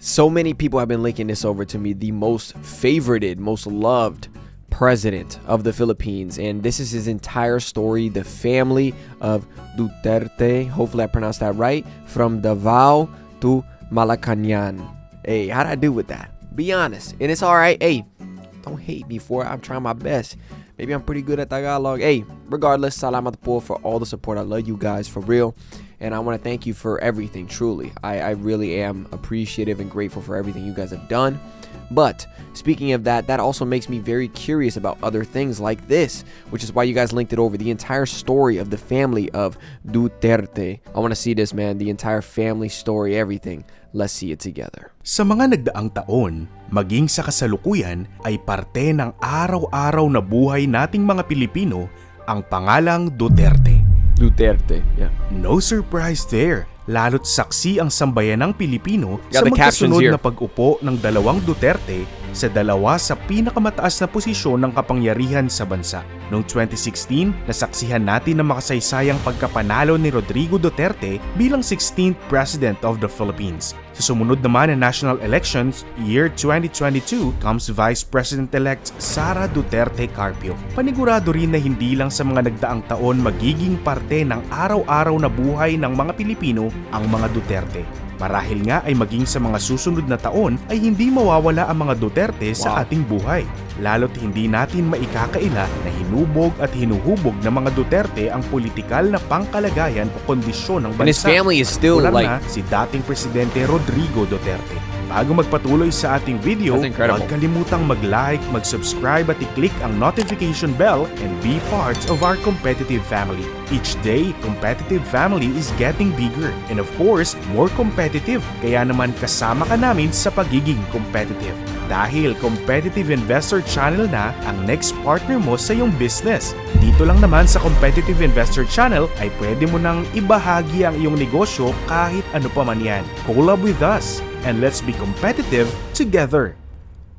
So many people have been linking this over to me, the most favorited, most loved president of the Philippines. And this is his entire story, the family of Duterte. Hopefully I pronounced that right. From Davao to Malacañang. Hey, how'd I do with that? Be honest. And it's all right. Hey, don't hate me for it. I'm trying my best. Maybe I'm pretty good at Tagalog. Hey, regardless, salamat po for all the support. I love you guys for real. And I want to thank you for everything, truly. I really am appreciative and grateful for everything you guys have done. But speaking of that, that also makes me very curious about other things like this, which is why you guys linked it over. The entire story of the family of Duterte. I want to see this, man. The entire family story, everything. Let's see it together. Sa mga nagdaang taon, maging sa kasalukuyan ay parte ng araw-araw na buhay nating mga Pilipino ang pangalang Duterte. Duterte, yeah. No surprise there, lalo't saksi ang sambayanang Pilipino Got sa the captions magkasunod here. na pag-upo ng dalawang Duterte sa dalawa sa pinakamataas na posisyon ng kapangyarihan sa bansa. Noong 2016, nasaksihan natin ang makasaysayang pagkapanalo ni Rodrigo Duterte bilang 16th President of the Philippines. Sa sumunod naman na national elections, year 2022, comes Vice President-elect Sara Duterte Carpio. Panigurado rin na hindi lang sa mga nagdaang taon magiging parte ng araw-araw na buhay ng mga Pilipino ang mga Duterte. Marahil nga ay maging sa mga susunod na taon ay hindi mawawala ang mga Duterte sa ating buhay. Lalo't hindi natin maikakaila na hinubog at hinuhubog ng mga Duterte ang politikal na pangkalagayan o kondisyon ng bansa. And his family is still Kulang like... na si dating Presidente Rodrigo Duterte. Bago magpatuloy sa ating video, huwag kalimutang mag-like, mag-subscribe at i-click ang notification bell and be part of our competitive family. Each day, competitive family is getting bigger and of course, more competitive. Kaya naman kasama ka namin sa pagiging competitive. Dahil Competitive Investor Channel na ang next partner mo sa iyong business. Dito lang naman sa Competitive Investor Channel ay pwede mo nang ibahagi ang iyong negosyo kahit ano pa man yan. Collab with us and let's be competitive together.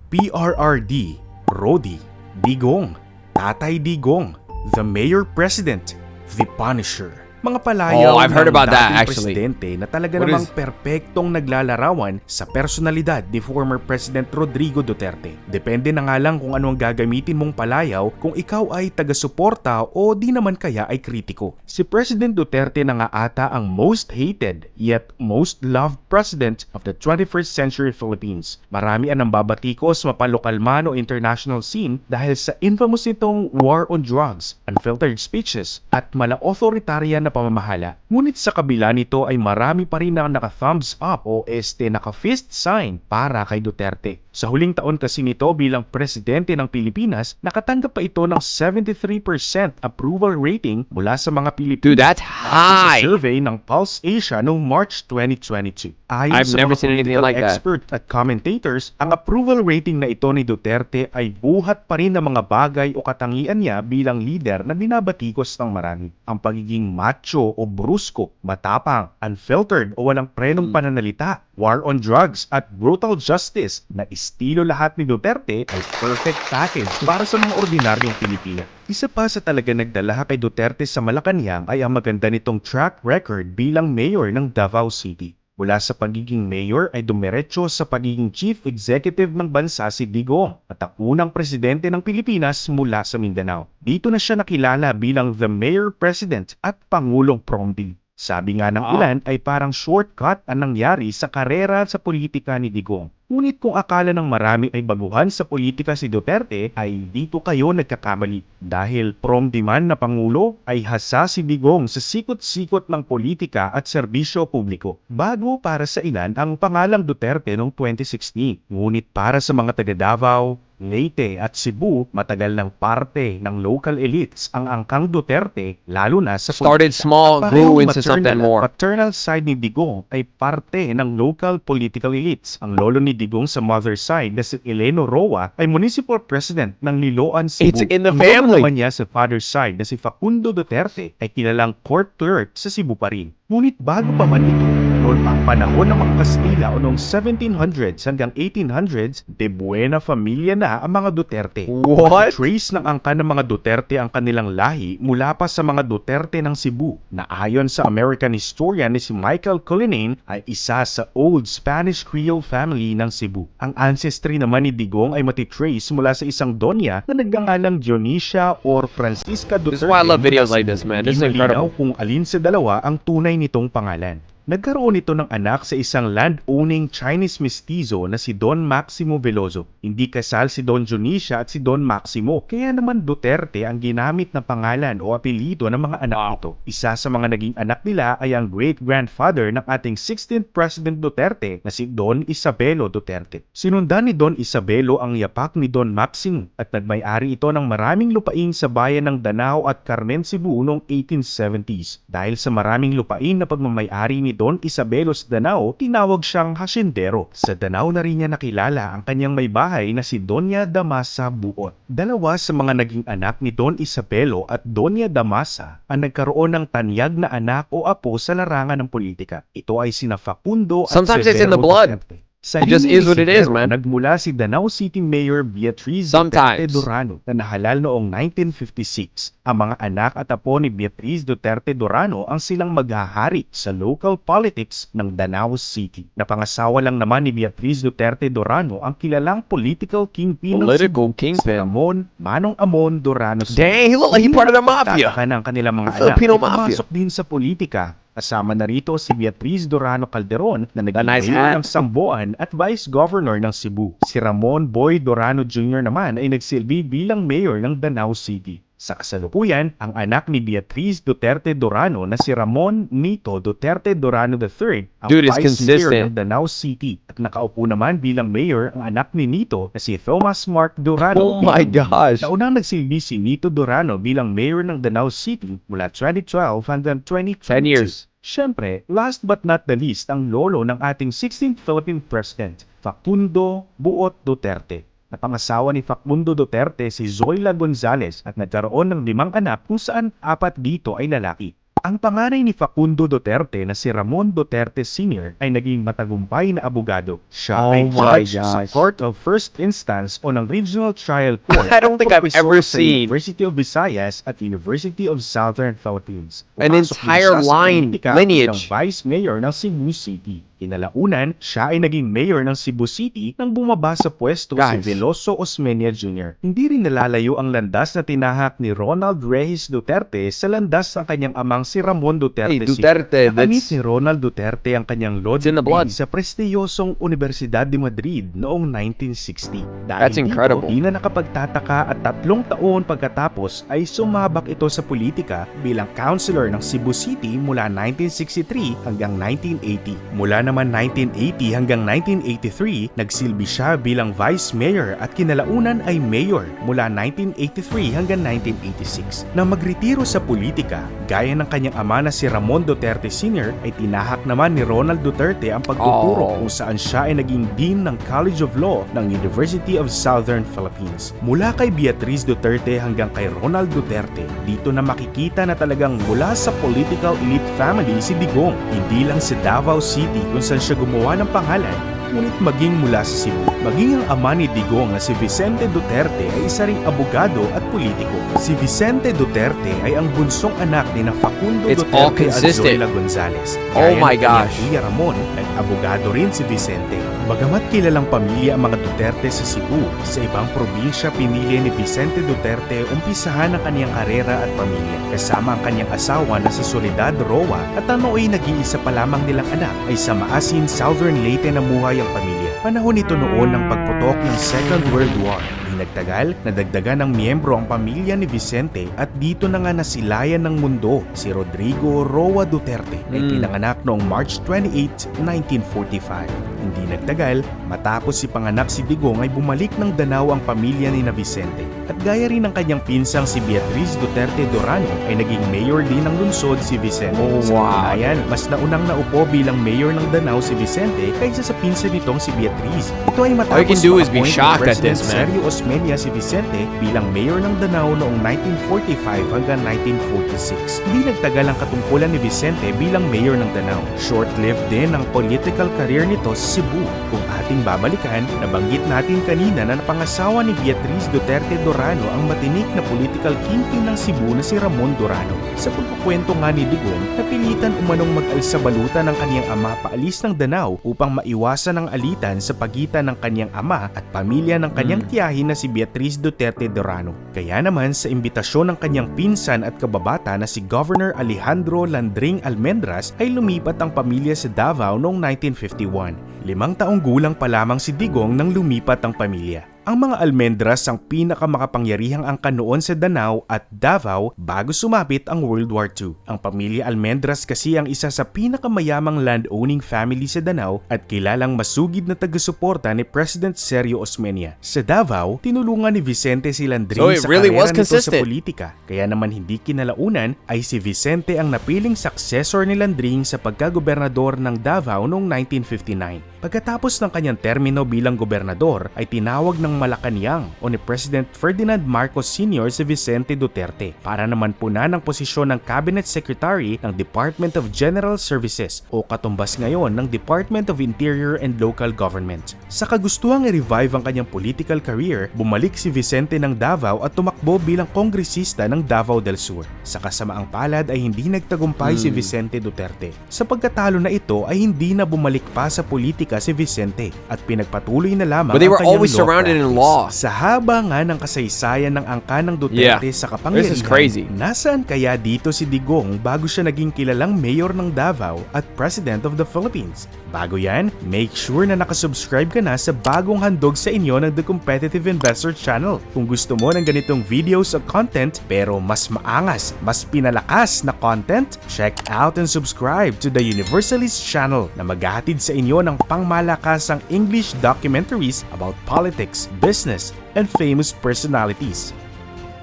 PRRD, Rody, Digong, Tatay Digong, the Mayor President, the Punisher. Mga palayaw I've heard ng about that, dating actually. presidente na talaga What namang is- perpektong naglalarawan sa personalidad ni former President Rodrigo Duterte. Depende na nga lang kung ano ang gagamitin mong palayaw kung ikaw ay taga-suporta o di naman kaya ay kritiko. Si President Duterte na nga ata ang most hated yet most loved president of the 21st century Philippines. Marami ang babatikos mapalokal man o international scene dahil sa infamous nitong war on drugs, unfiltered speeches at mala-authoritarian na pamamahala. Ngunit sa kabila nito ay marami pa rin na naka-thumbs up o naka-fist sign para kay Duterte. Sa huling taon kasi nito bilang presidente ng Pilipinas, nakatanggap pa ito ng 73% approval rating mula sa mga Pilipino. Dude, that's high! Sa survey ng Pulse Asia noong March 2022. Ayon I've sa never mga seen anything political like that. expert at commentators, ang approval rating na ito ni Duterte ay buhat pa rin ng mga bagay o katangian niya bilang leader na binabatikos ng marami. Ang pagiging macho o brusko, matapang, unfiltered o walang prenong pananalita, war on drugs at brutal justice na estilo lahat ni Duterte ay perfect package para sa mga ordinaryong Pilipino. Isa pa sa talaga nagdala kay Duterte sa Malacañang ay ang maganda nitong track record bilang mayor ng Davao City. Mula sa pagiging mayor ay dumiretso sa pagiging chief executive ng bansa si Digong at ang unang presidente ng Pilipinas mula sa Mindanao. Dito na siya nakilala bilang the mayor president at pangulong prompting. Sabi nga ng ilan ay parang shortcut ang nangyari sa karera sa politika ni Digong. Ngunit kung akala ng marami ay baguhan sa politika si Duterte ay dito kayo nagkakamali. Dahil prom-demand na pangulo ay hasa si Digong sa sikot-sikot ng politika at serbisyo publiko. Bago para sa ilan ang pangalang Duterte noong 2016. Ngunit para sa mga taga Davao, Leyte at Cebu, matagal ng parte ng local elites ang angkang Duterte, lalo na sa Started politika. small, grew Parehong into something maternal- more. Paternal side ni Digong ay parte ng local political elites. Ang lolo ni Digong sa mother side na si Eleno Roa ay municipal president ng Liloan, Cebu. It's in the Ang lolo family. naman niya sa father side na si Facundo Duterte ay kilalang court clerk sa Cebu pa rin. Ngunit bago pa man ito, Noon pang panahon ng mga Kastila o noong 1700s hanggang 1800s, de buena familia na ang mga Duterte. What? Trace ng angkan ng mga Duterte ang kanilang lahi mula pa sa mga Duterte ng Cebu na ayon sa American historian ni si Michael Cullinane ay isa sa old Spanish Creole family ng Cebu. Ang ancestry naman ni Digong ay matitrace mula sa isang donya na nagngangalang Dionisia or Francisca Duterte. This is why I love videos like this, man. This is Hindi malinaw incredible. kung alin sa dalawa ang tunay nitong pangalan. Nagkaroon ito ng anak sa isang land-owning Chinese mestizo na si Don Maximo Veloso. Hindi kasal si Don Dionisio at si Don Maximo, kaya naman Duterte ang ginamit na pangalan o apelyido ng mga anak nito. Isa sa mga naging anak nila ay ang great-grandfather ng ating 16th President Duterte na si Don Isabelo Duterte. Sinundan ni Don Isabelo ang yapak ni Don Maximo at nagmay-ari ito ng maraming lupain sa bayan ng Danao at Carmen, Cebu noong 1870s. Dahil sa maraming lupain na pagmamay-ari ni Don Isabelo sa Danao, tinawag siyang hasyendero. Sa Danao na rin niya nakilala ang kanyang may bahay na si Doña Damasa Buot. Dalawa sa mga naging anak ni Don Isabelo at Doña Damasa ang nagkaroon ng tanyag na anak o apo sa larangan ng politika. Ito ay sina Facundo at Sometimes it's in the Severo blood. Duterte. Sa It just linya is ni what it is, Severo, man. Nagmula si Danao City Mayor Beatriz Sometimes. Duterte Durano na nahalal noong 1956. Ang mga anak at apo ni Beatriz Duterte Durano ang silang maghahari sa local politics ng Danao City. Napangasawa lang naman ni Beatriz Duterte Durano ang kilalang political kingpin ng Political Cebu, si kingpin. Ramon Manong Amon Durano. Dang, he look like he part of the mafia. Tataka ng kanilang mga anak Filipino na mafia. pumasok din sa politika. Kasama na rito si Beatriz Durano Calderon na naging nice mayor hat. ng Samboan at vice governor ng Cebu. Si Ramon Boy Durano Jr. naman ay nagsilbi bilang mayor ng Danao City. Sa kasalukuyan, ang anak ni Beatriz Duterte Durano na si Ramon Nito Duterte Durano III ang Dude, it's vice mayor consistent. ng Danao City at nakaupo naman bilang mayor ang anak ni Nito na si Thomas Mark Durano. Oh my gosh. Naunang nagsilbi si Nito Durano bilang mayor ng Danao City mula 2012 hanggang 2022. 10 years. Siyempre, last but not the least, ang lolo ng ating 16th Philippine President, Facundo Buot Duterte. Napangasawa ni Facundo Duterte si Zoila Gonzales at nagkaroon ng 5 anak kung saan 4 dito ay lalaki. Ang panganay ni Facundo Duterte na si Ramon Duterte Sr. ay naging matagumpay na abogado. Siya Oh ay my judge sa gosh. Court of First Instance o ng Regional Trial Court. I don't think I've Professor ever sa seen University of Visayas at University of Southern Philippines. an Pumasok din entire siya sa line politika lineage. bilang Vice Mayor ng Cebu City. Kinalaunan, siya ay naging mayor ng Cebu City nang bumaba sa pwesto si Guys. Veloso Osmeña Jr. Hindi rin nalalayo ang landas na tinahak ni Ronald Reyes Duterte sa landas ng kanyang amang si Ramon Duterte. Hey, Duterte, Naanit that's... ni Ronald Duterte ang kanyang law It's in the degree blood. sa prestiyosong Universidad de Madrid noong 1960. Dahil That's dito, incredible. di na nakapagtataka at 3 taon pagkatapos ay sumabak ito sa politika bilang councilor ng Cebu City mula 1963 hanggang 1980. Mula naman 1980 hanggang 1983, nagsilbi siya bilang vice mayor at kinalaunan ay mayor mula 1983 hanggang 1986. Nang magretiro sa politika, gaya ng kanyang ama na si Ramon Duterte Sr. ay tinahak naman ni Ronald Duterte ang pagtuturo kung saan siya ay naging dean ng College of Law ng University of Southern Philippines. Mula kay Beatriz Duterte hanggang kay Ronald Duterte, dito na makikita na talagang mula sa political elite family si Digong, hindi lang sa Davao City kung saan siya gumawa ng pangalan, ngunit maging mula sa Cebu. Maging ang ama ni Digong na si Vicente Duterte ay isa ring abogado at politiko. Si Vicente Duterte ay ang bunsong anak ni na Facundo It's all Duterte at consistent. Zoila Gonzales. Oh Gaya my ng kanyang gosh. Iya Ramon, nag-abogado rin si Vicente. Bagamat kilalang pamilya ang mga Duterte sa Cebu, sa ibang probinsya pinili ni Vicente Duterte umpisahan ang kanyang karera at pamilya. Kasama ang kanyang asawa na si Soledad Roa at ang nooy nag-iisa pa lamang nilang anak ay sa Maasin, Southern Leyte namuhay ang pamilya. Panahon ito noon ng pagputok ng Second World War. Di nagtagal, nadagdagan ng miyembro ang pamilya ni Vicente at dito na nga nasilayan ng mundo si Rodrigo Roa Duterte na ipinanganak noong March 28, 1945. Hindi nagtagal, matapos ipanganak si Digong ay bumalik ng Danao ang pamilya ni Vicente. At gaya rin ng kanyang pinsang si Beatriz Duterte Dorano ay naging mayor din ng lungsod si Vicente. Oh, Sa wow. katunayan, mas naunang naupo bilang mayor ng Danao si Vicente kaysa sa pinsan nitong si Beatriz. Ito ay All you can matapos do is be ma-appoint ni shocked at President this, man. Sergio Osmeña si Vicente bilang mayor ng Danao noong 1945 hanggang 1946. Hindi nagtagal ang katungkulan ni Vicente bilang mayor ng Danao. Short-lived din ang political career nito sa Cebu. Kung ating babalikan, nabanggit natin kanina na napangasawa ni Beatriz Duterte Dorano ang matinik na political kingpin ng Cebu na si Ramon Dorano. Sa pagkukwento nga ni Digong, napilitan umanong mag-alsa balutan ng kanyang ama paalis ng Danao upang maiwasan ang alitan sa pagitan ng kanyang ama at pamilya ng kanyang tiyahin na si Beatriz Duterte Dorano. Kaya naman sa imbitasyon ng kanyang pinsan at kababata na si Governor Alejandro Landring Almendras ay lumipat ang pamilya sa Davao noong 1951. 5 taong gulang pa lamang si Digong nang lumipat ang pamilya. Ang mga Almendras ang pinakamakapangyarihang angkan noon sa Danao at Davao bago sumapit ang World War II. Ang pamilya Almendras kasi ang isa sa pinakamayamang land-owning family sa Danao at kilalang masugid na taga-suporta ni President Sergio Osmeña. Sa Davao, tinulungan ni Vicente si Landring So it sa really karera was nito sa consistent. politika. Kaya naman hindi kinalaunan ay si Vicente ang napiling successor ni Landring sa pagkagobernador ng Davao noong 1959. Pagkatapos ng kanyang termino bilang gobernador ay tinawag ng Malacanang o ni President Ferdinand Marcos Sr. si Vicente Duterte para naman punan ang posisyon ng Cabinet Secretary ng Department of General Services o katumbas ngayon ng Department of Interior and Local Government. Sa kagustuhang i-revive ang kanyang political career, bumalik si Vicente ng Davao at tumakbo bilang kongresista ng Davao del Sur. Sa kasamaang palad ay hindi nagtagumpay si Vicente Duterte. Sa pagkatalo na ito ay hindi na bumalik pa sa politika si Vicente at pinagpatuloy na lamang But they ang were kanyang always law surrounded in practice. law. Sa haba nga ng kasaysayan ng angka ng Duterte Yeah. sa kapangyarihan, This is crazy. nasaan kaya dito si Digong bago siya naging kilalang mayor ng Davao at President of the Philippines? Bago yan, make sure na nakasubscribe ka na sa bagong handog sa inyo ng The Competitive Investor Channel. Kung gusto mo ng ganitong videos o content pero mas maangas, mas pinalakas na content, check out and subscribe to the Universalist Channel na maghahatid sa inyo ng pangmalakasang English documentaries about politics, business, and famous personalities.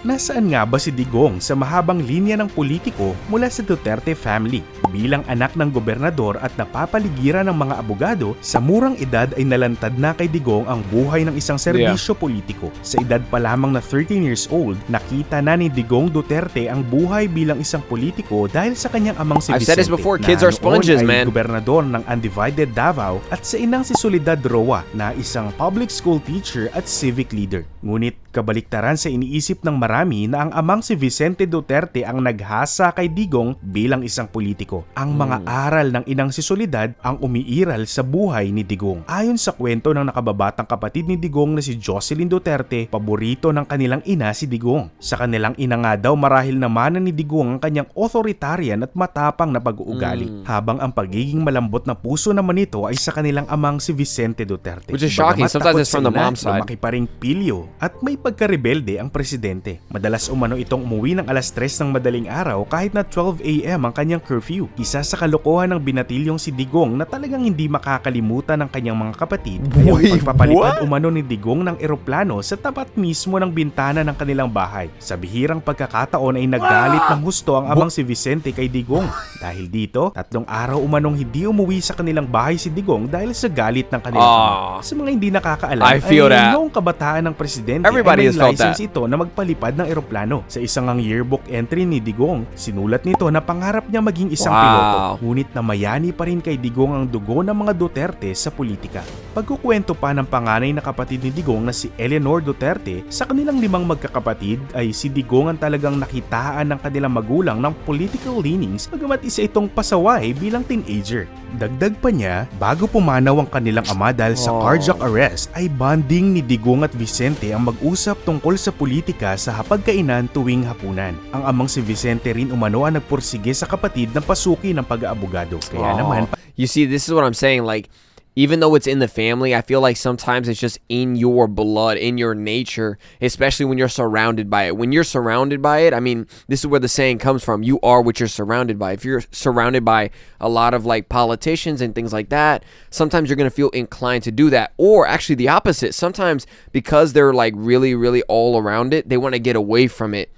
Nasaan nga ba si Digong sa mahabang linya ng politiko mula sa Duterte family? Bilang anak ng gobernador at napapaligiran ng mga abogado, sa murang edad ay nalantad na kay Digong ang buhay ng isang serbisyo politiko. Sa edad pa lamang na 13 years old, nakita na ni Digong Duterte ang buhay bilang isang politiko dahil sa kanyang amang si I've Vicente, said this before, na kids are noon sponges, ay man. gobernador ng Undivided Davao, at sa inang si Soledad Roa na isang public school teacher at civic leader. Ngunit kabaliktaran sa iniisip ng marami na ang amang si Vicente Duterte ang naghasa kay Digong bilang isang politiko. Ang mga aral ng inang si Soledad ang umiiral sa buhay ni Digong. Ayon sa kwento ng nakababatang kapatid ni Digong na si Jocelyn Duterte, paborito ng kanilang ina si Digong. Sa kanilang ina nga daw marahil naman ni Digong ang kanyang authoritarian at matapang na pag-uugali. Habang ang pagiging malambot na puso naman nito ay sa kanilang amang si Vicente Duterte. Which is shocking. Bagamat Sometimes takot it's from the sa ina, mom's side. lumaki pa ring pilyo at may pagkarebelde ang presidente. Madalas umano itong umuwi ng alas 3 ng madaling araw kahit na 12 AM ang kanyang curfew. Isa sa kalokohan ng binatilyong si Digong na talagang hindi makakalimutan ng kanyang mga kapatid ay ang Wait, pagpapalipad what? umano ni Digong ng eroplano sa tapat mismo ng bintana ng kanilang bahay. Sa bihirang pagkakataon ay naggalit ng husto ang amang si Vicente kay Digong. Dahil dito, 3 araw umanong hindi umuwi sa kanilang bahay si Digong dahil sa galit ng kanilang ama. Sa mga hindi nakakaalam, I feel ay that. noong kabataan ng presidente Everybody ay has may felt license that. ito na magpalipad ng eroplano. Sa isang yearbook entry ni Digong, sinulat nito na pangarap niya maging isang Wow. piloto. Ngunit namayani pa rin kay Digong ang dugo ng mga Duterte sa politika. Pagkukwento pa ng panganay na kapatid ni Digong na si Eleanor Duterte, sa kanilang 5 magkakapatid ay si Digong ang talagang nakitaan ng kanilang magulang ng political leanings, bagamat isa itong pasaway bilang teenager. Dagdag pa niya, bago pumanaw ang kanilang ama dahil sa cardiac arrest, ay bonding ni Digong at Vicente ang mag-usap tungkol sa politika sa hapagkainan tuwing hapunan. Ang amang si Vicente rin umano ang nagpursige sa kapatid ng pasuki ng pag-aabogado. Kaya naman, You see, this is what I'm saying. Like, even though it's in the family, I feel like sometimes it's just in your blood, in your nature, especially when you're surrounded by it. When you're surrounded by it, I mean, this is where the saying comes from. You are what you're surrounded by. If you're surrounded by a lot of like politicians and things like that, sometimes you're going to feel inclined to do that. Or actually the opposite. Sometimes because they're like really, really all around it, they want to get away from it.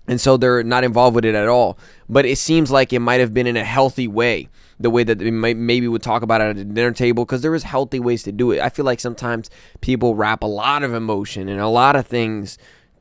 And so they're not involved with it at all. But it seems like it might have been in a healthy way, the way that they maybe would talk about it at a dinner table, because there is healthy ways to do it. I feel like sometimes people wrap a lot of emotion and a lot of things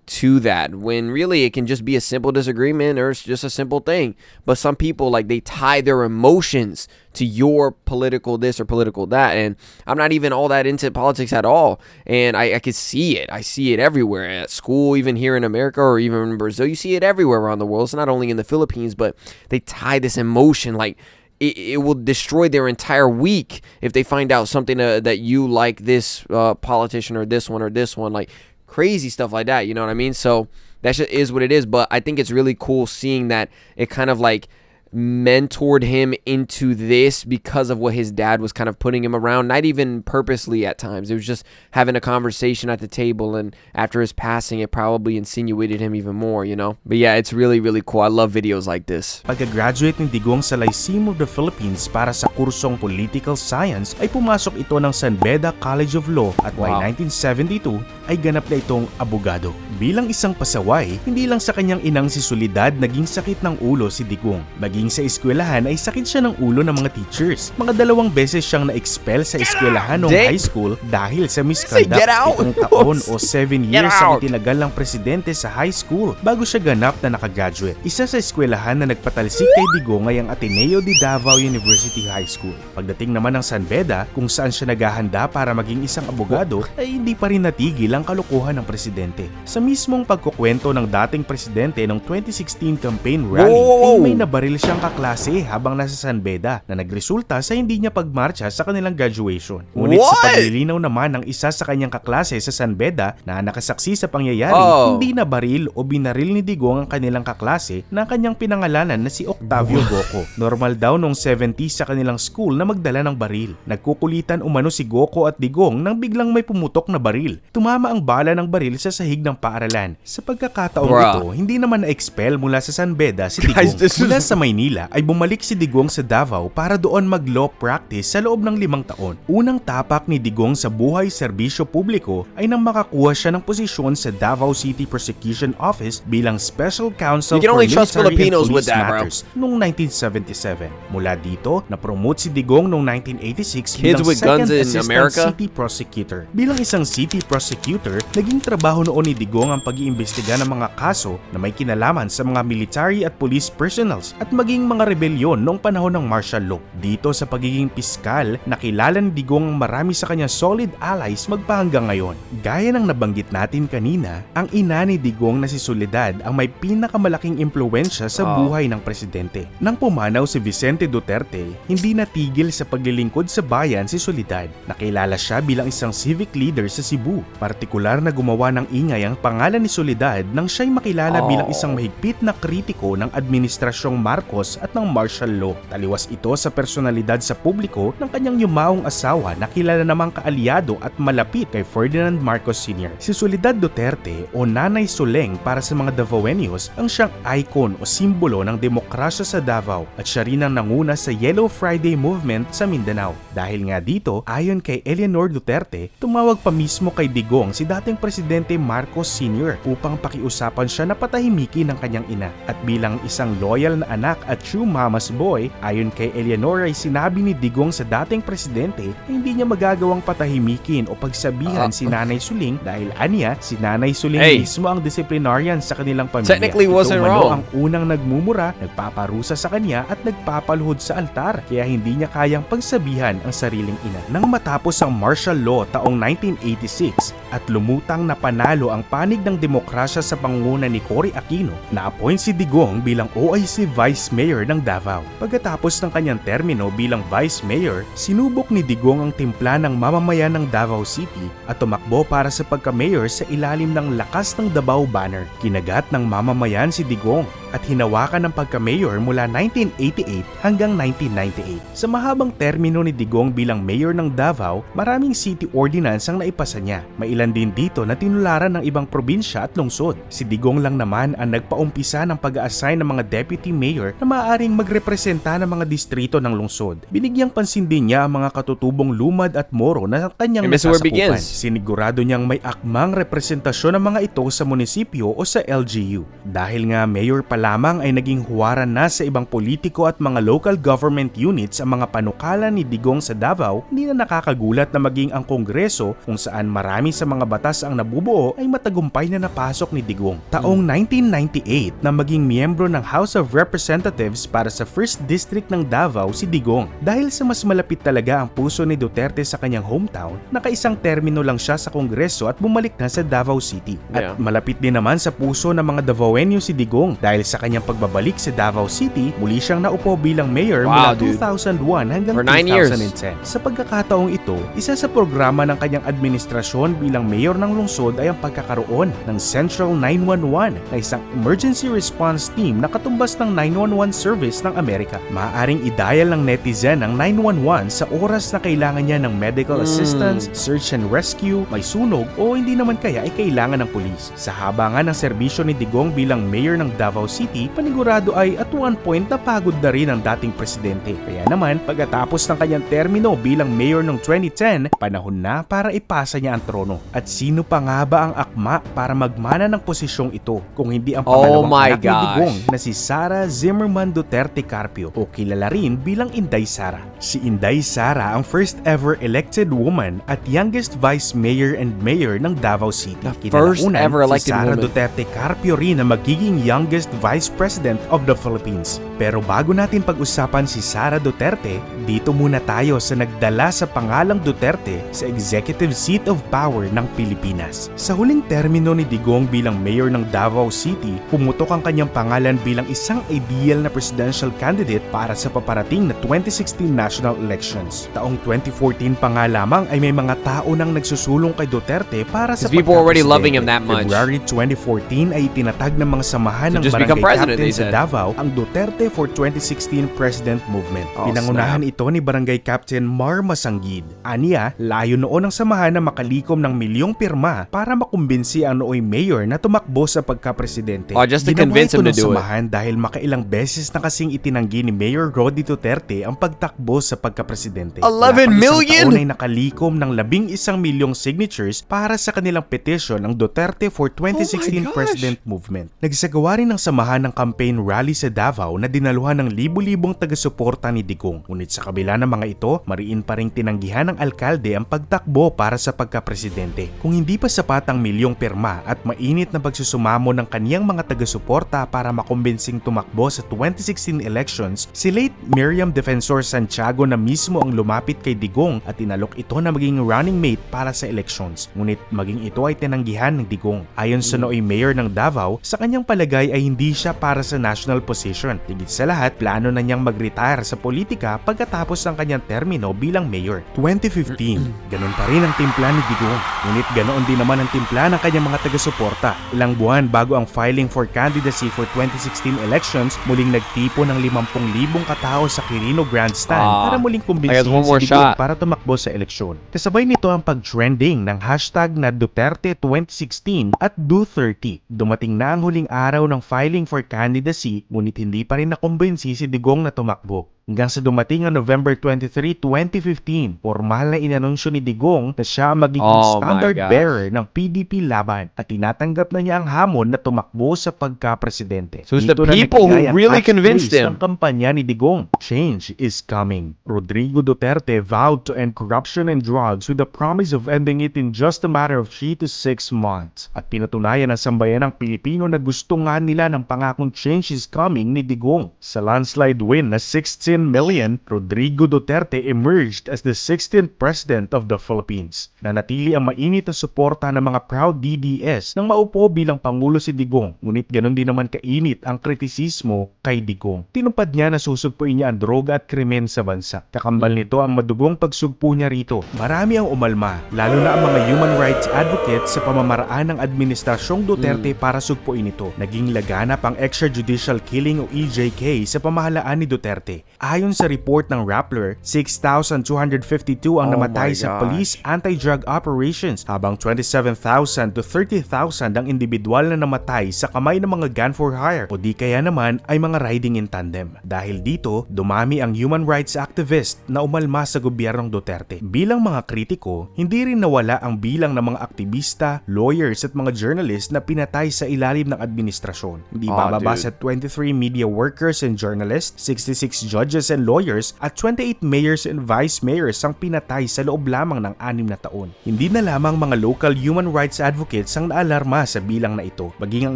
to that, when really it can just be a simple disagreement or it's just a simple thing. But some people, like, they tie their emotions to your political this or political that, and I'm not even all that into politics at all, and I could see it. I see it everywhere at school, even here in America or even in Brazil. You see it everywhere around the world. It's not only in the Philippines, but they tie this emotion, like it will destroy their entire week if they find out something that you like this politician or this one, like crazy stuff like that, you know what I mean? So that shit is what it is. But I think it's really cool seeing that it kind of like mentored him into this because of what his dad was kind of putting him around, not even purposely at times. It was just having a conversation at the table, and after his passing, it probably insinuated him even more, you know? But yeah, it's really, really cool. I love videos like this. Pagka-graduate ni Digong sa Lyceum of the Philippines para sa kursong Political Science, ay pumasok ito ng San Beda College of Law at by 1972 ay ganap na itong abogado. Bilang isang pasaway, hindi lang sa kanyang inang si Soledad naging sakit ng ulo si Digong. Maging sa eskwelahan ay sakit siya ng ulo ng mga teachers. Mga 2 beses siyang na-expel sa eskwelahan noong high school dahil sa misconduct. 7 taon o 7 years ang itinagal ng presidente sa high school bago siya ganap na nakagraduate. Isa sa eskwelahan na nagpatalsik kay Digong ay ang Ateneo de Davao University High School. Pagdating naman ng San Beda, kung saan siya naghahanda para maging isang abogado, ay hindi pa rin natigil ang kalokohan ng presidente. Sa mismong pagkukwento ng dating presidente ng 2016 campaign rally, ay may nabaril siyang kaklase habang nasa San Beda na nagresulta sa hindi niya pagmarcha sa kanilang graduation. Ngunit sa paglilinaw naman ng isa sa kanyang kaklase sa San Beda na nakasaksi sa pangyayari, hindi nabaril o binaril ni Digong ang kanilang kaklase na kanyang pinangalanan na si Octavio Goco. Normal daw noong 70s sa kanilang school na magdala ng baril. Nagkukulitan umano si Goco at Digong nang biglang may pumutok na baril. Tumama ang bala ng baril sa sahig ng paaralan. Sa pagkakataong ito, hindi naman na-expel mula sa San Beda si Digong. Mula sa Maynila ay bumalik si Digong sa Davao para doon mag-law practice sa loob ng 5 taon. Unang tapak ni Digong sa buhay serbisyo publiko ay nang makakuha siya ng posisyon sa Davao City Prosecution Office bilang Special Counsel for Military and Police Matters noong 1977. Mula dito, na-promote si Digong noong 1986 bilang Second Assistant City Prosecutor. Bilang isang city prosecutor, naging trabaho noon ni Digong ang pag-iimbestiga ng mga kaso na may kinalaman sa mga military at police personnels at maging mga rebelyon noong panahon ng martial law. Dito sa pagiging piskal, nakilala ni Digong ang marami sa kanyang solid allies magpahanggang ngayon. Gaya ng nabanggit natin kanina, ang ina ni Digong na si Soledad ang may pinakamalaking impluwensya sa buhay ng presidente. Nang pumanaw si Vicente Duterte, hindi natigil sa paglilingkod sa bayan si Soledad. Nakilala siya bilang isang civic leader sa Cebu. Partikular na gumawa ng ingay ang pangalan ni Soledad nang siya'y makilala bilang isang mahigpit na kritiko ng Administrasyong Marcos at ng martial law. Taliwas ito sa personalidad sa publiko ng kanyang yumaong asawa na kilala namang kaalyado at malapit kay Ferdinand Marcos Sr. Si Soledad Duterte o Nanay Soleng para sa mga Davaoenos ang siyang icon o simbolo ng demokrasya sa Davao at siya rin ang nanguna sa Yellow Friday movement sa Mindanao. Dahil nga dito, ayon kay Eleanor Duterte, tumawag pa mismo kay Digong si dating Presidente Marcos Sr. upang pakiusapan siya na patahimikin ng kanyang ina. At bilang isang loyal na anak at true mama's boy, ayon kay Eleanor ay sinabi ni Digong sa dating presidente na hindi niya magagawang patahimikin o pagsabihan si Nanay Suling dahil aniya si Nanay Suling mismo ang disciplinarian sa kanilang pamilya. Technically wasn't wrong. Ang unang nagmumura, nagpaparusa sa kanya at nagpapaluhod sa altar, kaya hindi niya kayang pagsabihan ang sariling ina. Nang matapos ang martial law taong 1986 at lumutang na panalo ang panig ng demokrasya sa pangunguna ni Cory Aquino, na-appoint si Digong bilang OIC Vice Mayor ng Davao. Pagkatapos ng kanyang termino bilang Vice Mayor, sinubok ni Digong ang timpla ng mamamayan ng Davao City at tumakbo para sa pagka-mayor sa ilalim ng Lakas ng Davao banner. Kinagat ng mamamayan si Digong at hinawakan ng pagka-mayor mula 1988 hanggang 1998. Sa mahabang termino ni Digong bilang mayor ng Davao, maraming city ordinance ang naipasa niya. May ilan din dito na tinularan ng ibang probinsya at lungsod. Si Digong lang naman ang nagpaumpisa ng pag-a-assign ng mga deputy mayor na maaaring magrepresenta ng mga distrito ng lungsod. Binigyang pansin din niya ang mga katutubong lumad at moro na kanyang nasasakupan. Sinigurado niyang may akmang representasyon ng mga ito sa munisipyo o sa LGU. Dahil nga mayor pa lamang ay naging huwaran na sa ibang politiko at mga local government units ang mga panukala ni Digong sa Davao, hindi na nakakagulat na maging ang Kongreso kung saan marami sa mga batas ang nabubuo ay matagumpay na napasok ni Digong. Taong 1998 na maging miyembro ng House of Representatives para sa 1st District ng Davao si Digong. Dahil sa mas malapit talaga ang puso ni Duterte sa kanyang hometown, nakaisang termino lang siya sa Kongreso at bumalik na sa Davao City. At malapit din naman sa puso ng mga Davaoenyo si Digong dahil sa kanyang pagbabalik sa Davao City, muli siyang naupo bilang mayor mula 2001 hanggang 2010. Sa pagkakataong ito, isa sa programa ng kanyang administrasyon bilang mayor ng lungsod ay ang pagkakaroon ng Central 911 na isang emergency response team na katumbas ng 911 service ng Amerika. Maaaring i-dial ng netizen ang 911 sa oras na kailangan niya ng medical assistance, search and rescue, may sunog o hindi naman kaya ay kailangan ng pulis. Sa haba nga ng serbisyo ni Digong bilang mayor ng Davao City, panigurado ay at one point napagod na rin ang dating presidente. Kaya naman, pagkatapos ng kanyang termino bilang mayor noong 2010, panahon na para ipasa niya ang trono. At sino pa nga ba ang akma para magmana ng posisyong ito kung hindi ang pangalawang anak ni Digong na si Sara Zimmerman Duterte Carpio o kilala rin bilang Inday Sara. Si Inday Sara ang first ever elected woman at youngest vice mayor and mayor ng Davao City. First ever elected si Sara woman. Duterte Carpio rin na magiging youngest vice president of the Philippines. Pero bago natin pag-usapan si Sara Duterte, dito muna tayo sa nagdala sa pangalang Duterte sa executive seat of power ng Pilipinas. Sa huling termino ni Digong bilang mayor ng Davao City, pumutok ang kanyang pangalan bilang isang ideal na presidential candidate para sa paparating na 2016 national elections. Taong 2014 pa nga lamang ay may mga tao nang nagsusulong kay Duterte para sa people already pagka-presidente. loving him that much. February 2014 ay itinatag ng mga samahan ng just barangay become president, captain they sa said. Davao ang Duterte for 2016 President Movement. Oh, Pinangunahan ito ni Barangay Captain Mar Masanggid. Aniya, layo noon ng samahan na makalikom ng milyong pirma para makumbinsi ang nooy mayor na tumakbo sa pagka-presidente. Oh, just to Ginawa convince ito him to ng do it. samahan dahil makailang beses na kasing itinanggi ni Mayor Rody Duterte ang pagtakbo sa pagka-presidente. 11 million? Taon ay nakalikom ng 11 milyong signatures para sa kanilang petition ng Duterte for 2016 gosh. President Movement. Nagsagawa rin ng samahan ng campaign rally sa Davao na dinaluhan ng libu-libong taga-suporta ni Digong. Ngunit sa kabila ng mga ito, mariin pa ring tinanggihan ng alkalde ang pagtakbo para sa pagka-presidente. Kung hindi pa sapat ang milyong pirma at mainit na pagsusumamo ng kaniyang mga taga-suporta para makumbensing tumakbo sa 2016 elections, si late Miriam Defensor Santiago na mismo ang lumapit kay Digong at inalok ito na maging running mate para sa elections. Ngunit maging ito ay tinanggihan ng Digong. Ayon sa nooy mayor ng Davao, sa kanyang palagay ay hindi siya para sa national position. Higit sa lahat, plano na niyang mag-retire sa politika pagkatapos ng kanyang termino bilang mayor. 2015, ganun pa rin ang timpla ni Digong. Ngunit ganoon din naman ang timpla ng kanyang mga taga-suporta. Ilang buwan bago ang filing for candidacy for 2016 elections, muling nagtipo ng 50,000 katao sa Quirino Grandstand para muling kumbinsihin one more si Digong shot. para tumakbo sa eleksyon. Kasabay nito ang pag-trending ng hashtag na Duterte 2016 at Do30. Dumating na ang huling araw ng filing for candidacy, ngunit hindi pa rin nakumbinsi si Digong na tumakbo. Hanggang sa dumating ang November 23, 2015, formal na inanunsyo ni Digong na siya ang magiging standard bearer ng PDP laban at tinatanggap na niya ang hamon na tumakbo sa pagka-presidente. So it's the Dito na people who nagbigay ang really catchphrase convinced him. ng kampanya ni Digong. Change is coming. Rodrigo Duterte vowed to end corruption and drugs with the promise of ending it in just a matter of 3 to 6 months. At pinatunayan ng sambayan ng Pilipino na gusto nga nila ng pangakong change is coming ni Digong. Sa landslide win na 16 Maximilian Rodrigo Duterte emerged as the 16th President of the Philippines. Nanatili ang mainit na suporta ng mga proud DDS nang maupo bilang Pangulo si Digong, ngunit ganon din naman kainit ang kritisismo kay Digong. Tinupad niya na susugpuin niya ang droga at krimen sa bansa. Kakambal nito ang madugong pagsugpo niya rito. Marami ang umalma, lalo na ang mga human rights advocates sa pamamaraan ng Administrasyong Duterte para sugpuin ito. Naging laganap ang extrajudicial killing o EJK sa pamahalaan ni Duterte. Ayon sa report ng Rappler, 6,252 ang namatay sa police anti-drug operations, habang 27,000 to 30,000 ang individual na namatay sa kamay ng mga gun for hire o di kaya naman ay mga riding in tandem. Dahil dito, dumami ang human rights activist na umalma sa gobyernong Duterte. Bilang mga kritiko, hindi rin nawala ang bilang ng mga aktivista, lawyers at mga journalists na pinatay sa ilalim ng administrasyon. Hindi bababa sa 23 media workers and journalists, 66 judges and lawyers at 28 mayors and vice mayors ang pinatay sa loob lamang ng 6 na taon. Hindi na lamang mga local human rights advocates ang naalarma sa bilang na ito. Maging ang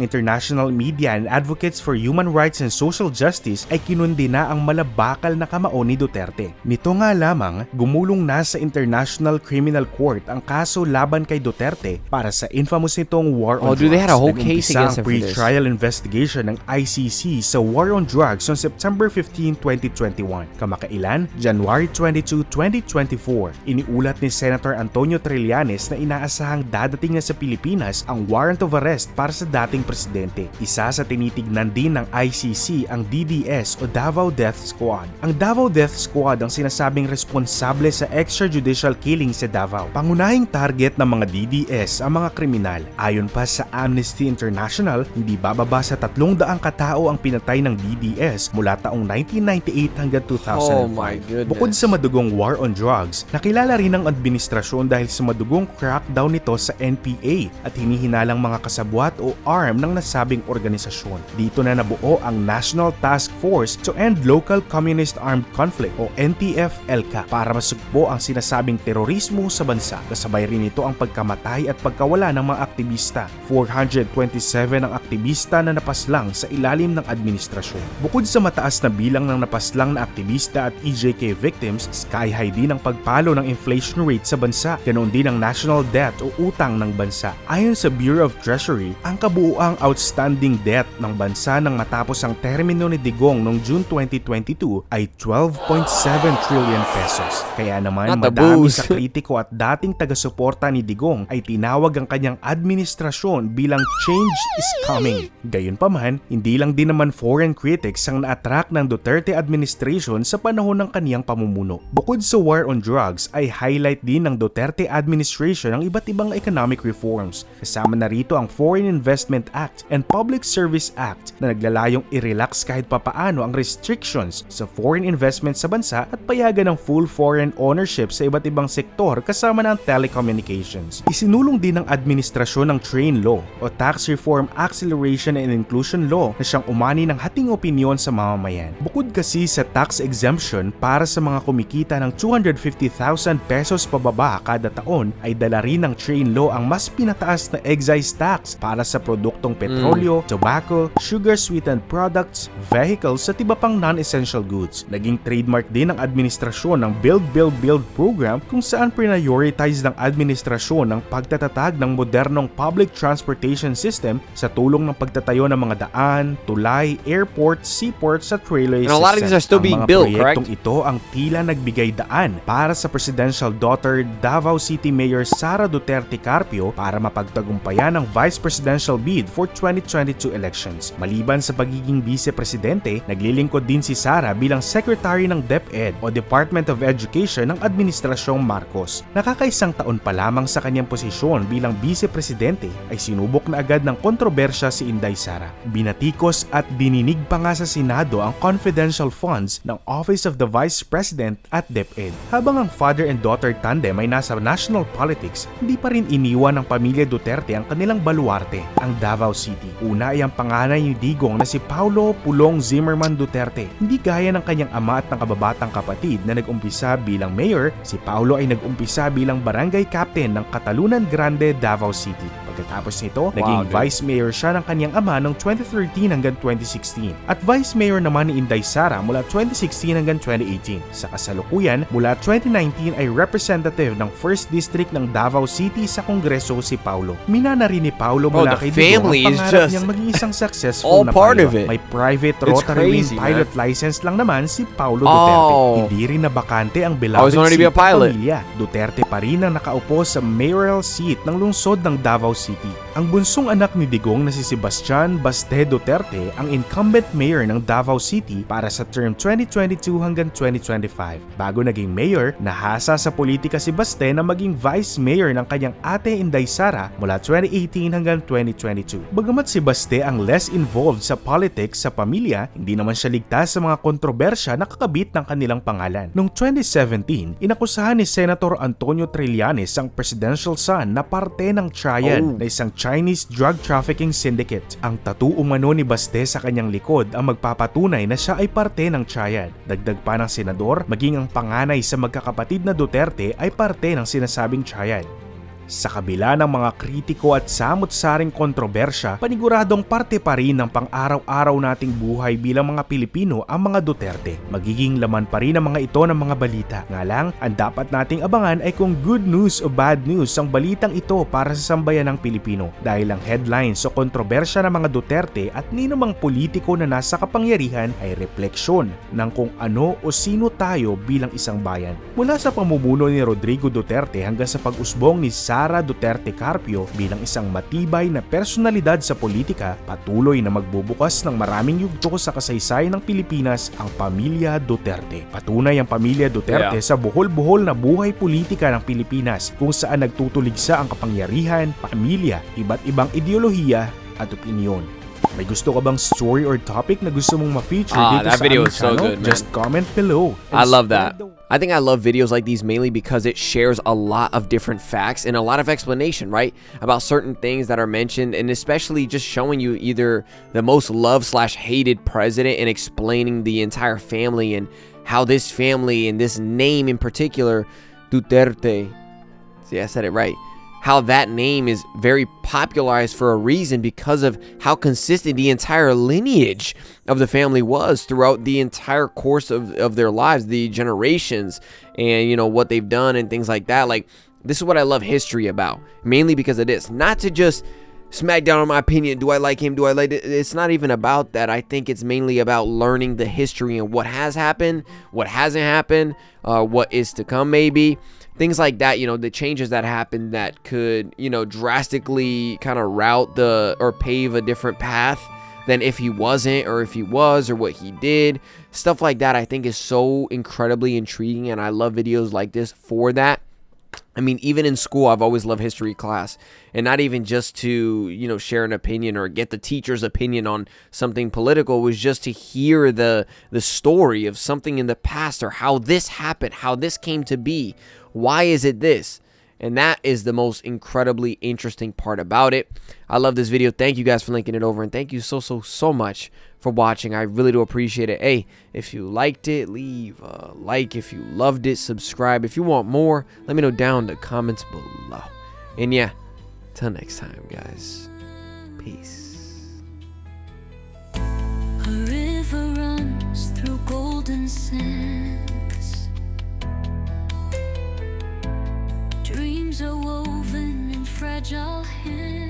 international media and advocates for human rights and social justice ay kinundina ang malabakal na kamao ni Duterte. Nito nga lamang, gumulong na sa International Criminal Court ang kaso laban kay Duterte para sa infamous nitong war on drugs. They had a whole case against him for this. Pre-trial investigation ng ICC sa war on drugs on September 15, 2021. Kamakailan, January 22, 2024, iniulat ni Senator Antonio Trillanes na inaasahang dadating na sa Pilipinas ang warrant of arrest para sa dating presidente. Isa sa tinitignan din ng ICC ang DDS o Davao Death Squad. Ang Davao Death Squad ang sinasabing responsable sa extrajudicial killing sa Davao. Pangunahing target ng mga DDS ang mga kriminal. Ayon pa sa Amnesty International, hindi bababa sa 300 katao ang pinatay ng DDS mula taong 1998 hanggang 2005. Bukod sa madugong war on drugs, nakilala rin ang administrasyon dahil sa madugong crackdown nito sa NPA at hinihinalang mga kasabwat o arm ng nasabing organisasyon. Dito na nabuo ang National Task Force to End Local Communist Armed Conflict o NTF-ELCA para masugpo ang sinasabing terorismo sa bansa. Kasabay rin ito ang pagkamatay at pagkawala ng mga aktivista. 427 ang aktivista na napaslang sa ilalim ng administrasyon. Bukod sa mataas na bilang ng napaslang na aktivista at EJK victims, sky high din ang pagpalo ng inflation rate sa bansa, ganoon din ang national debt o utang ng bansa. Ayon sa Bureau of Treasury, ang kabuuang outstanding debt ng bansa nang matapos ang termino ni Digong noong June 2022 ay 12.7 trillion pesos. Kaya naman madami sa kritiko at dating taga-suporta ni Digong ay tinawag ang kanyang administrasyon bilang change is coming. Gayunpaman, hindi lang din naman foreign critics ang na-attract ng Duterte administration sa panahon ng kaniyang pamumuno. Bukod sa war on drugs ay highlight din ng Duterte administration ang iba't ibang economic reforms. Kasama na rito ang Foreign Investment Act and Public Service Act na naglalayong i-relax kahit papaano ang restrictions sa foreign investment sa bansa at payagan ng full foreign ownership sa iba't ibang sektor kasama ng telecommunications. Isinulong din ng administrasyon ng Train Law o Tax Reform Acceleration and Inclusion Law na siyang umani ng hating opinyon sa mamamayan. Bukod kasi sa tax exemption para sa mga kumikita ng 250,000 pesos pababa kada taon, ay dala rin ng Train Law ang mas pinataas na excise tax para sa produktong petrolyo, tobacco, sugar-sweetened products, vehicles at iba pang non-essential goods. Naging trademark din ng administrasyon ng Build Build Build program kung saan prioritize ng administrasyon ang pagtatatag ng modernong public transportation system sa tulong ng pagtatayo ng mga daan, tulay, airports, seaports at railway And a lot of these are still being built, correct? Ito ang tila nagbigay daan para sa presidential daughter Davao City Mayor Sara Duterte Carpio para mapagtagumpayan ang vice presidential bid for 2022 elections. Maliban sa pagiging vice-presidente, naglilingkod din si Sara bilang secretary ng DepEd o Department of Education ng Administrasyong Marcos. Nakakaisang taon pa lamang sa kanyang posisyon bilang vice-presidente ay sinubok na agad ng kontrobersya si Inday Sara. Binatikos at dininig pa nga sa Senado ang confidential funds ng Office of the Vice President at DepEd. Habang ang father and daughter tandem ay nasa national politics, hindi pa rin iniwan ng pamilya Duterte ang kanilang baluarte, ang Davao City. Una ay ang panganay ni Digong na si Paulo Pulong Zimmerman Duterte. Hindi gaya ng kanyang ama at ng kababatang kapatid na nag-umpisa bilang mayor, si Paulo ay nag-umpisa bilang barangay captain ng Katalunan Grande, Davao City. Pagkatapos nito, naging Vice Mayor siya ng kanyang ama noong 2013 hanggang 2016 at Vice Mayor naman ni Inday Sara mula 2016 hanggang 2018. Sa kasalukuyan, mula 2019 ay representative ng 1st District ng Davao City sa Kongreso si Paulo. Minana rin ni Paulo mula kay Digong ang pangarap niyang maging isang successful na pilot. May private rotary wing pilot license lang naman si Paulo Duterte. Hindi rin nabakante ang beloved seat ng pamilya. Duterte pa rin ang nakaupo sa mayoral seat ng lungsod ng Davao City. Ang bunsong anak ni Digong na si Sebastian Baste Duterte ang incumbent mayor ng Davao City para sa term 2022 hanggang 2025. Bago naging mayor, nahasa sa politika si Baste na maging vice mayor ng kanyang ate Inday Sara mula 2018 hanggang 2022. Bagamat si Baste ang less involved sa politics sa pamilya, hindi naman siya ligtas sa mga kontrobersya na kakabit ng kanilang pangalan. Noong 2017, inakusahan ni Senator Antonio Trillanes ang presidential son na parte ng Triad na isang Chinese drug trafficking syndicate. Ang tattoo umano ni Baste sa kanyang likod ang magpapatunay na siya ay parte ng Triad. Dagdag pa ng senador, maging ang panganay sa magkakapatid na Duterte ay parte ng sinasabing Triad. Sa kabila ng mga kritiko at samot-saring kontrobersya, paniguradong parte pa rin ng pang-araw-araw nating buhay bilang mga Pilipino ang mga Duterte. Magiging laman pa rin ang mga ito ng mga balita. Nga lang, ang dapat nating abangan ay kung good news o bad news ang balitang ito para sa sambayan ng Pilipino. Dahil ang headlines o kontrobersya ng mga Duterte at ninumang politiko na nasa kapangyarihan ay refleksyon ng kung ano o sino tayo bilang isang bayan. Mula sa pamumuno ni Rodrigo Duterte hanggang sa pag-usbong ni Sara Duterte Carpio bilang isang matibay na personalidad sa politika, patuloy na magbubukas ng maraming yugto sa kasaysayan ng Pilipinas ang pamilya Duterte. Patunay ang pamilya Duterte sa buhol-buhol na buhay politika ng Pilipinas kung saan nagtutuligsa ang kapangyarihan, pamilya, iba't ibang ideolohiya at opinyon. May gusto ka bang story or topic na gusto mong ma-feature dito that sa video aming is so channel? good, man. Just comment below. I love that. I think I love videos like these mainly because it shares a lot of different facts and a lot of explanation, right? About certain things that are mentioned, and especially just showing you either the most loved/hated president and explaining the entire family and how this family and this name in particular, Duterte, see, I said it right, how that name is very popularized for a reason because of how consistent the entire lineage of the family was throughout the entire course of their lives, the generations, and you know what they've done and things like that. Like, this is what I love history about, mainly because of this. Not to just smack down on my opinion, do I like him, do I like it? It's not even about that. I think it's mainly about learning the history and what has happened, what hasn't happened, what is to come maybe. Things like that, you know, the changes that happened that could, you know, drastically kind of route or pave a different path than if he wasn't, or if he was, or what he did. Stuff like that I think is so incredibly intriguing, and I love videos like this for that. I mean, even in school, I've always loved history class, and not even just to, you know, share an opinion or get the teacher's opinion on something political. It was just to hear the story of something in the past, or how this happened, how this came to be. Why is it this? And that is the most incredibly interesting part about it. I love this video. Thank you guys for linking it over. And thank you so much for watching. I really do appreciate it. Hey, if you liked it, leave a like. If you loved it, subscribe. If you want more, let me know down in the comments below. And yeah, till next time, guys. Peace. A river runs through golden sands. Dreams are woven in fragile hands.